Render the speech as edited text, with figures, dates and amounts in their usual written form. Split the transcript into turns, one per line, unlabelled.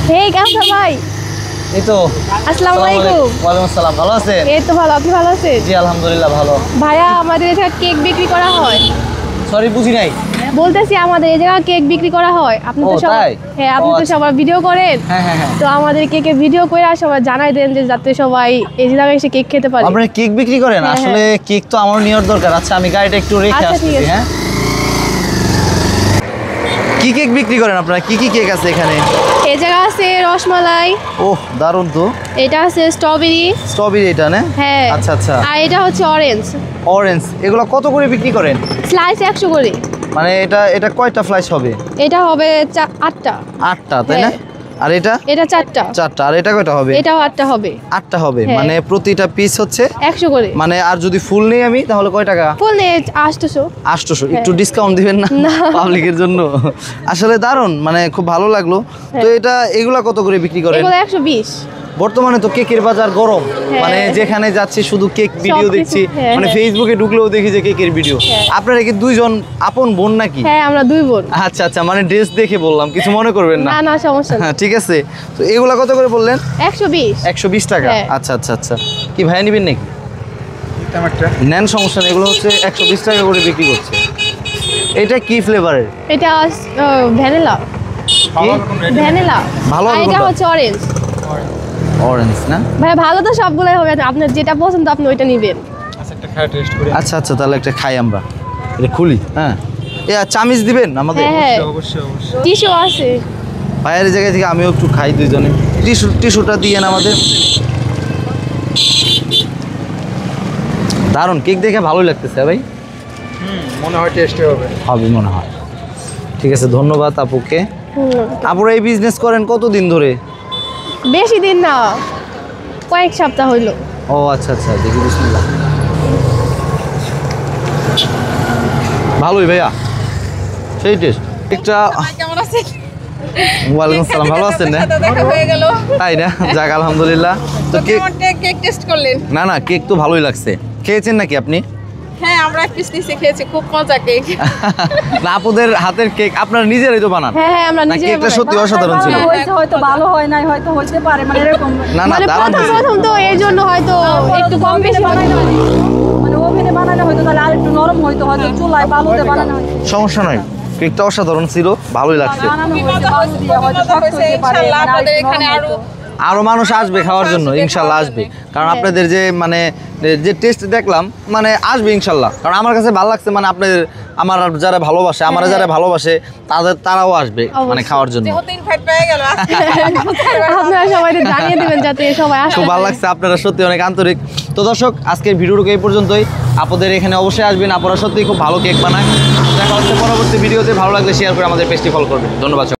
হে কেমন ভাই?
এই তো
আসসালামু আলাইকুম।
ওয়ালাইকুম আসসালাম। ভালো আছেন?
এই তো ভালো, আপনি ভালো আছেন?
জি আলহামদুলিল্লাহ ভালো।
ভাইয়া আমাদের এখানে কেক বিক্রি করা হয়।
সরি বুঝি নাই।
বলতেছি আমাদের এই জায়গায় কেক বিক্রি করা হয়। আপনি তো সবাই হ্যাঁ আপনি তো সবাই ভিডিও করেন।
হ্যাঁ হ্যাঁ হ্যাঁ।
তো আমাদের কেকের ভিডিও করে সবাই জানাই দেন যে যাতে সবাই এই জায়গায় এসে কেক খেতে পারে।
আপনারা কেক বিক্রি করেন?
হ্যাঁ,
আসলে কেক তো আমার নেওয়ার দরকার। আচ্ছা আমি গাড়িটা একটু রেখে
আচ্ছা, ঠিক
আসছি।
আছে।
হ্যাঁ কি কেক বিক্রি করেন আপনারা? কি কি কেক আছে এখানে?
এই জায়গা আছে রসমালাই।
ওহ দারুণ তো।
এটা আছে স্ট্রবেরি।
স্ট্রবেরি এটা না?
হ্যাঁ
আচ্ছা আচ্ছা।
আর এটা হচ্ছে অরেঞ্জ।
অরেঞ্জ এগুলো কত করে বিক্রি করেন?
স্লাইস 100 করে।
মানে এটা কয়টা ফ্লাইস হবে?
এটা হবে 8টা।
8টা তাই না?
হ্যাঁ।
আর এটা?
এটা 4টা।
4টা। আর এটা কয়টা হবে?
এটাও 8টা হবে।
8টা হবে।
হ্যাঁ।
মানে প্রতিটা পিস হচ্ছে
100 করে।
মানে আর যদি ফুল নেই আমি তাহলে কয় টাকা?
ফুল নিয়ে 800।
800। একটু ডিসকাউন্ট দিবেন না পাবলিকের জন্য? আসলে দারুণ, মানে খুব ভালো লাগলো। তো এটা এগুলা কত করে বিক্রি করেন?
এগুলো 120।
বর্তমানে তো কেকের বাজার গরম। মানে যেখানে যাচ্ছি শুধু কেক ভিডিও দেখছি। মানে ফেসবুকে ঢুকলেও দেখি যে কেকের ভিডিও। আপনারা কি দুইজন আপন বোন নাকি?
হ্যাঁ আমরা দুই বোন।
আচ্ছা আচ্ছা, মানে ড্রেস দেখে বললাম, কিছু মনে করবেন না।
না না সমস্যা
হ্যাঁ
নেই।
ঠিক আছে। তো এগুলা কত করে বললেন?
120।
120 টাকা।
হ্যাঁ।
আচ্ছা আচ্ছা আচ্ছা। কি ভাইয়া নিবেন নাকি? নেন, সমস্যা নেই। এগুলো হচ্ছে 120 টাকা করে বিক্রি করছে। এটা কি ফ্লেভারের?
এটা ভ্যানিলা।
কি?
ভ্যানিলা।
ভালো হবে
আর এটা
কোনটা?
হচ্ছে অরেঞ্জ।
অরেঞ্জ না?
ভাই ভালো তো সবগুলাই হবে, আপনার যেটা পছন্দ আপনি ওইটা নেবেন।
আচ্ছা আচ্ছা, তাহলে একটা খাই আমরা। এটা খুলি। হ্যাঁ এ চামিচ দিবেন আমাদের?
হ্যাঁ টিস্যু আছে।
বাইরের জায়গা থেকে আমিও একটু খাই দুইজনে। টিস্যুটা দিয়েন আমাদের। দারুণ কেক দেখে ভালোই লাগতেছে ভাই।
মনে হয় টেস্টি হবে।
হবে মনে হয়। ঠিক আছে, ধন্যবাদ আপুকে। আপুরা এই বিজনেস করেন কতদিন ধরে?
বেশি দিন না, কয়েক সপ্তাহ হইলো।
ও আচ্ছা আচ্ছা, দেখি বিসমিল্লাহ। ভালোই ভাইয়া, সেই টেস্ট। একটা
কেমন আছেন?
ওয়ালাইকুম আসসালাম। ভালো আছেন না?
দেখা হয়ে গেল।
তাই না? যাক আলহামদুলিল্লাহ। তো কেক,
কেক টেস্ট করলেন?
না না কেক তো ভালোই লাগছে। খেয়েছেন নাকি আপনি?
হ্যাঁ আমরা এক পিস নিচে খেয়েছি, খুব মজা কেক।
না আপুদের হাতের কেক আপনারা নিজেরাই তো বানান?
হ্যাঁ হ্যাঁ আমরা
না
নিজে
কেকটা সত্যি অসাধারণ ছিল।
হয়তো হয়তো ভালো হয় নাই, হয়তো হইতে পারে, মানে এরকম
না না
মানে
দারুণ হয়েছে।
প্রথম তো এর জন্য হয়তো একটু কম বেশি
বানানো
বানাই।
হয়, মানে ওভেনে বানানো হয়তো তাহলে আর একটু নরম হয়তো, হয়তো চুলায় বালুতে বানানো হয়তো
সমস্যা নয়, কেকটা অসাধারণ ছিল, ভালোই লাগছে।
বানানো
খুবই
হয়েছে
মজা
বালু
হয়েছে,
দিয়ে,
খুবই
হয়তো
মজা
শক্ত
হয়েছে।
হতে পারে,
ইনশাআল্লাহ
মানে আর
আপনাদের
একটু
এখানে
নরম
আরো
হয়তো।
আরো মানুষ আসবে খাওয়ার জন্য, ইনশাল্লাহ আসবে। কারণ আপনাদের যে মানে যে টেস্ট দেখলাম, মানে আসবে ইনশাল্লাহ। কারণ আমার কাছে ভালো লাগছে, মানে আপনাদের আমার যারা ভালোবাসে, আমার যারা ভালোবাসে তারাও আসবে মানে খাওয়ার জন্য।
যেহেতু ইনভাইট পেয়ে গেল
আপনারা সবাই জানিয়ে দিবেন যাতে সবাই আসে।
খুব ভালো লাগছে, আপনারা সত্যি অনেক আন্তরিক। তো দর্শক আজকের ভিডিওটুকু এই পর্যন্তই। আপনাদের এখানে অবশ্যই আসবেন, আপনারা সত্যিই খুব ভালো কেক বানায়। দেখা হচ্ছে পরবর্তী ভিডিওতে। ভালো লাগলে শেয়ার করে আমাদের পেজটি ফলো করবেন। ধন্যবাদ।